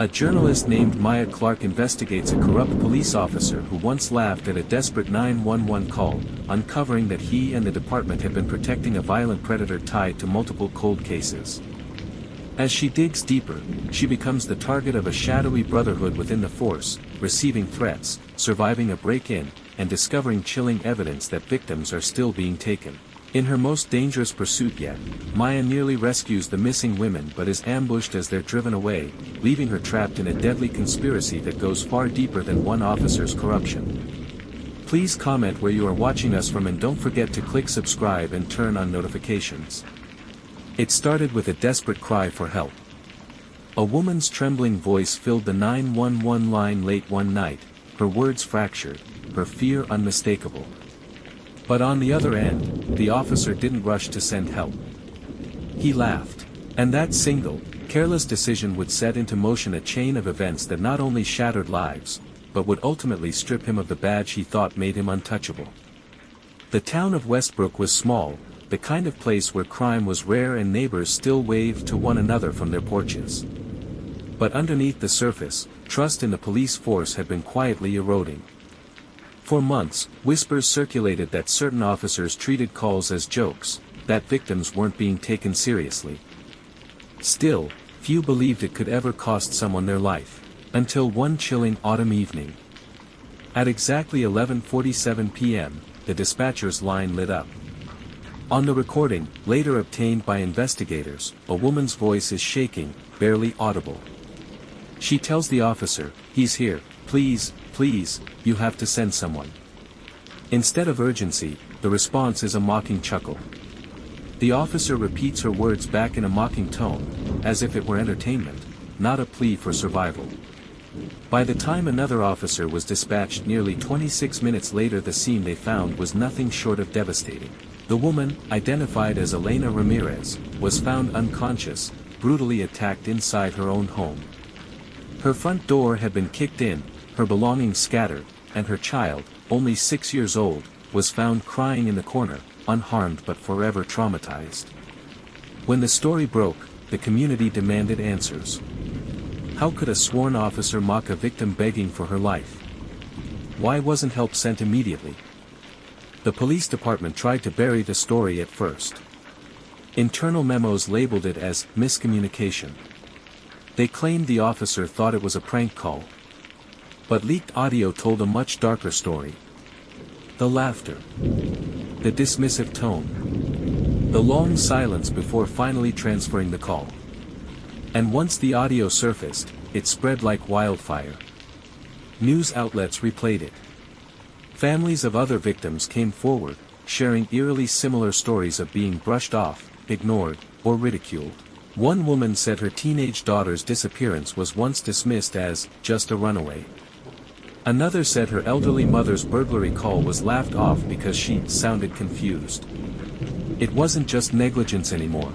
A journalist named Maya Clarke investigates a corrupt police officer who once laughed at a desperate 911 call, uncovering that he and the department had been protecting a violent predator tied to multiple cold cases. As she digs deeper, she becomes the target of a shadowy brotherhood within the force, receiving threats, surviving a break-in, and discovering chilling evidence that victims are still being taken. In her most dangerous pursuit yet, Maya nearly rescues the missing women but is ambushed as they're driven away, leaving her trapped in a deadly conspiracy that goes far deeper than one officer's corruption. Please comment where you are watching us from and don't forget to click subscribe and turn on notifications. It started with a desperate cry for help. A woman's trembling voice filled the 911 line late one night, her words fractured, her fear unmistakable. But on the other end, the officer didn't rush to send help. He laughed. And that single, careless decision would set into motion a chain of events that not only shattered lives, but would ultimately strip him of the badge he thought made him untouchable. The town of Westbrook was small, the kind of place where crime was rare and neighbors still waved to one another from their porches. But underneath the surface, trust in the police force had been quietly eroding. For months, whispers circulated that certain officers treated calls as jokes, that victims weren't being taken seriously. Still, few believed it could ever cost someone their life, until one chilling autumn evening. At exactly 11:47 p.m., the dispatcher's line lit up. On the recording, later obtained by investigators, a woman's voice is shaking, barely audible. She tells the officer, "He's here, please, please, you have to send someone." Instead of urgency, the response is a mocking chuckle. The officer repeats her words back in a mocking tone, as if it were entertainment, not a plea for survival. By the time another officer was dispatched nearly 26 minutes later, the scene they found was nothing short of devastating. The woman, identified as Elena Ramirez, was found unconscious, brutally attacked inside her own home. Her front door had been kicked in, her belongings scattered, and her child, only 6 years old, was found crying in the corner, unharmed but forever traumatized. When the story broke, the community demanded answers. How could a sworn officer mock a victim begging for her life? Why wasn't help sent immediately? The police department tried to bury the story at first. Internal memos labeled it as miscommunication. They claimed the officer thought it was a prank call. But leaked audio told a much darker story. The laughter. The dismissive tone. The long silence before finally transferring the call. And once the audio surfaced, it spread like wildfire. News outlets replayed it. Families of other victims came forward, sharing eerily similar stories of being brushed off, ignored, or ridiculed. One woman said her teenage daughter's disappearance was once dismissed as just a runaway. Another said her elderly mother's burglary call was laughed off because she sounded confused. It wasn't just negligence anymore.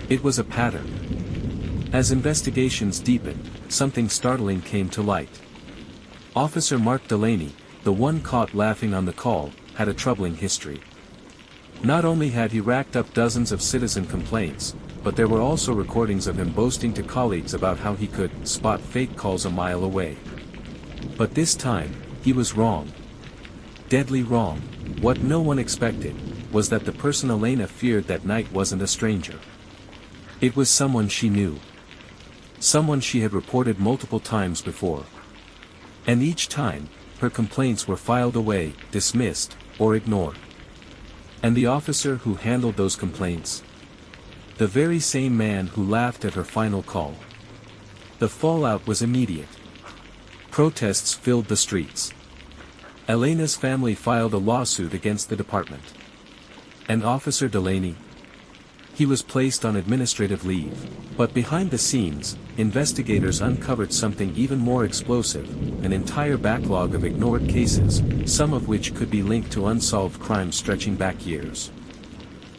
It was a pattern. As investigations deepened, something startling came to light. Officer Mark Delaney, the one caught laughing on the call, had a troubling history. Not only had he racked up dozens of citizen complaints, but there were also recordings of him boasting to colleagues about how he could spot fake calls a mile away. But this time, he was wrong. Deadly wrong. What no one expected, was that the person Elena feared that night wasn't a stranger. It was someone she knew. Someone she had reported multiple times before. And each time, her complaints were filed away, dismissed, or ignored. And the officer who handled those complaints? The very same man who laughed at her final call. The fallout was immediate. Protests filled the streets. Elena's family filed a lawsuit against the department. And Officer Delaney? He was placed on administrative leave. But behind the scenes, investigators uncovered something even more explosive, an entire backlog of ignored cases, some of which could be linked to unsolved crimes stretching back years.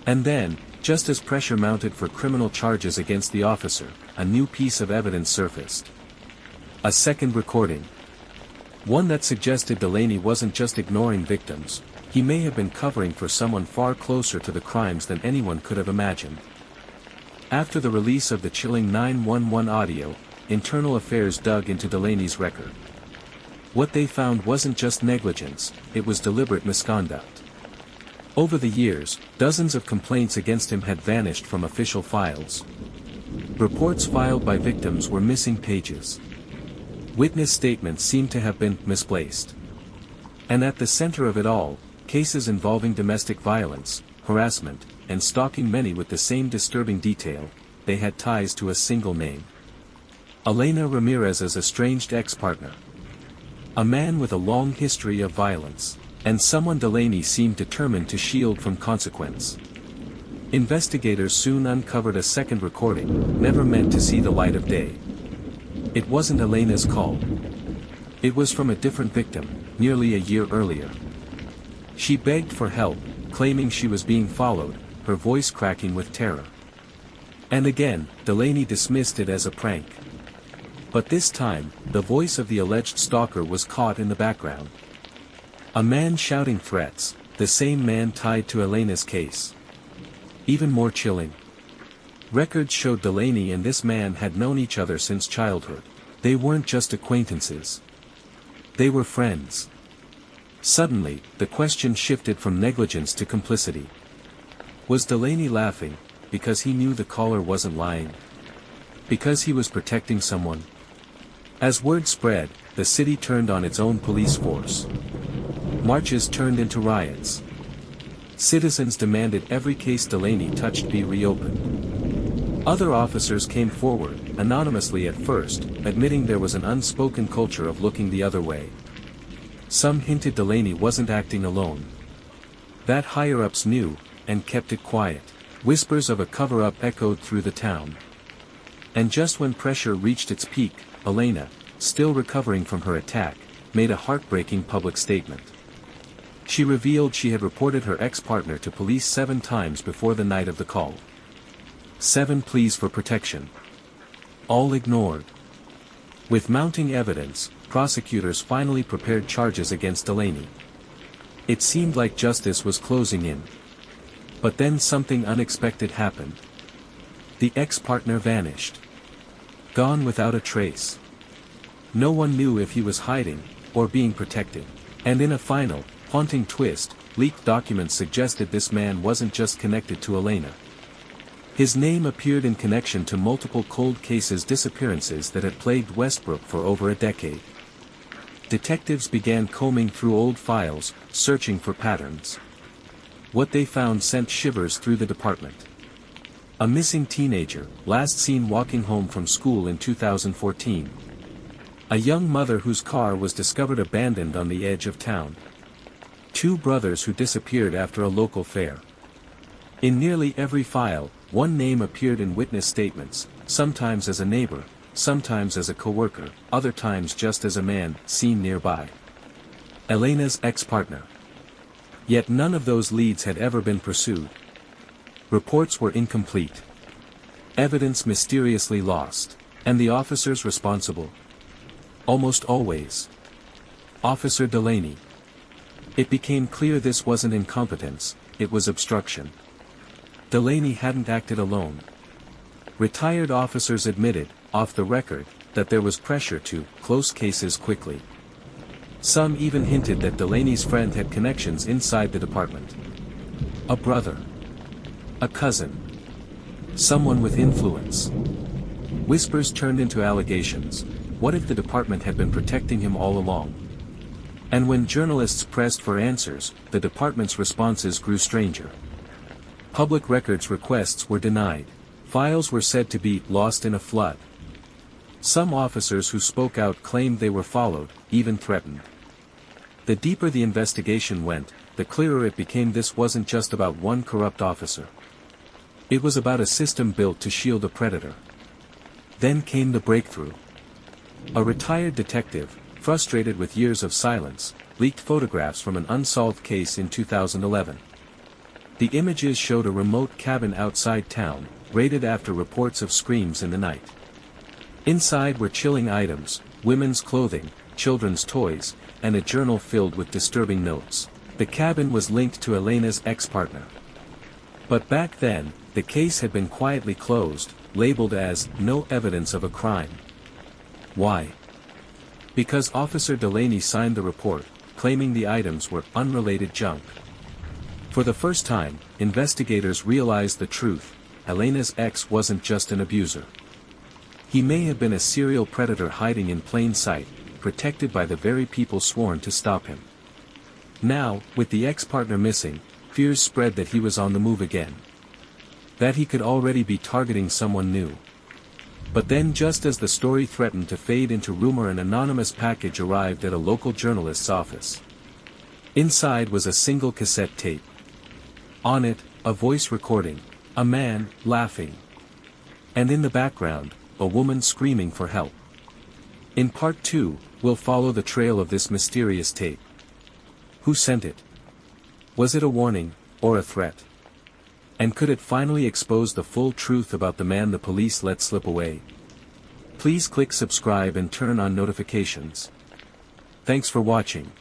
And then, just as pressure mounted for criminal charges against the officer, a new piece of evidence surfaced. A second recording. One that suggested Delaney wasn't just ignoring victims, he may have been covering for someone far closer to the crimes than anyone could have imagined. After the release of the chilling 911 audio, internal affairs dug into Delaney's record. What they found wasn't just negligence, it was deliberate misconduct. Over the years, dozens of complaints against him had vanished from official files. Reports filed by victims were missing pages. Witness statements seemed to have been misplaced. And at the center of it all, cases involving domestic violence, harassment, and stalking, many with the same disturbing detail. They had ties to a single name. Elena Ramirez's estranged ex-partner. A man with a long history of violence, and someone Delaney seemed determined to shield from consequence. Investigators soon uncovered a second recording, never meant to see the light of day. It wasn't Elena's call. It was from a different victim, nearly a year earlier. She begged for help, claiming she was being followed, her voice cracking with terror. And again, Delaney dismissed it as a prank. But this time, the voice of the alleged stalker was caught in the background. A man shouting threats, the same man tied to Elena's case. Even more chilling. Records showed Delaney and this man had known each other since childhood. They weren't just acquaintances. They were friends. Suddenly, the question shifted from negligence to complicity. Was Delaney laughing, because he knew the caller wasn't lying? Because he was protecting someone? As word spread, the city turned on its own police force. Marches turned into riots. Citizens demanded every case Delaney touched be reopened. Other officers came forward, anonymously at first, admitting there was an unspoken culture of looking the other way. Some hinted Delaney wasn't acting alone. That higher-ups knew, and kept it quiet. Whispers of a cover-up echoed through the town. And just when pressure reached its peak, Elena, still recovering from her attack, made a heartbreaking public statement. She revealed she had reported her ex-partner to police 7 times before the night of the call. 7 pleas for protection. All ignored. With mounting evidence, prosecutors finally prepared charges against Delaney. It seemed like justice was closing in. But then something unexpected happened. The ex-partner vanished. Gone without a trace. No one knew if he was hiding, or being protected. And in a final, haunting twist, leaked documents suggested this man wasn't just connected to Elena. His name appeared in connection to multiple cold cases disappearances that had plagued Westbrook for over a decade. Detectives began combing through old files, searching for patterns. What they found sent shivers through the department. A missing teenager, last seen walking home from school in 2014. A young mother whose car was discovered abandoned on the edge of town. 2 brothers who disappeared after a local fair. In nearly every file, one name appeared in witness statements, sometimes as a neighbor, sometimes as a coworker, other times just as a man seen nearby. Elena's ex-partner. Yet none of those leads had ever been pursued. Reports were incomplete. Evidence mysteriously lost. And the officers responsible? Almost always. Officer Delaney. It became clear this wasn't incompetence, it was obstruction. Delaney hadn't acted alone. Retired officers admitted, off the record, that there was pressure to close cases quickly. Some even hinted that Delaney's friend had connections inside the department. A brother. A cousin. Someone with influence. Whispers turned into allegations. What if the department had been protecting him all along? And when journalists pressed for answers, the department's responses grew stranger. Public records requests were denied. Files were said to be lost in a flood. Some officers who spoke out claimed they were followed, even threatened. The deeper the investigation went, the clearer it became this wasn't just about one corrupt officer. It was about a system built to shield a predator. Then came the breakthrough. A retired detective, frustrated with years of silence, leaked photographs from an unsolved case in 2011. The images showed a remote cabin outside town, raided after reports of screams in the night. Inside were chilling items, women's clothing, children's toys, and a journal filled with disturbing notes. The cabin was linked to Elena's ex-partner. But back then, the case had been quietly closed, labeled as no evidence of a crime. Why? Because Officer Delaney signed the report, claiming the items were unrelated junk. For the first time, investigators realized the truth: Elena's ex wasn't just an abuser. He may have been a serial predator hiding in plain sight, protected by the very people sworn to stop him. Now, with the ex-partner missing, fears spread that he was on the move again. That he could already be targeting someone new. But then, just as the story threatened to fade into rumor, an anonymous package arrived at a local journalist's office. Inside was a single cassette tape. On it, a voice recording, a man laughing. And in the background, a woman screaming for help. In part 2, we'll follow the trail of this mysterious tape. Who sent it? Was it a warning, or a threat? And could it finally expose the full truth about the man the police let slip away? Please click subscribe and turn on notifications. Thanks for watching.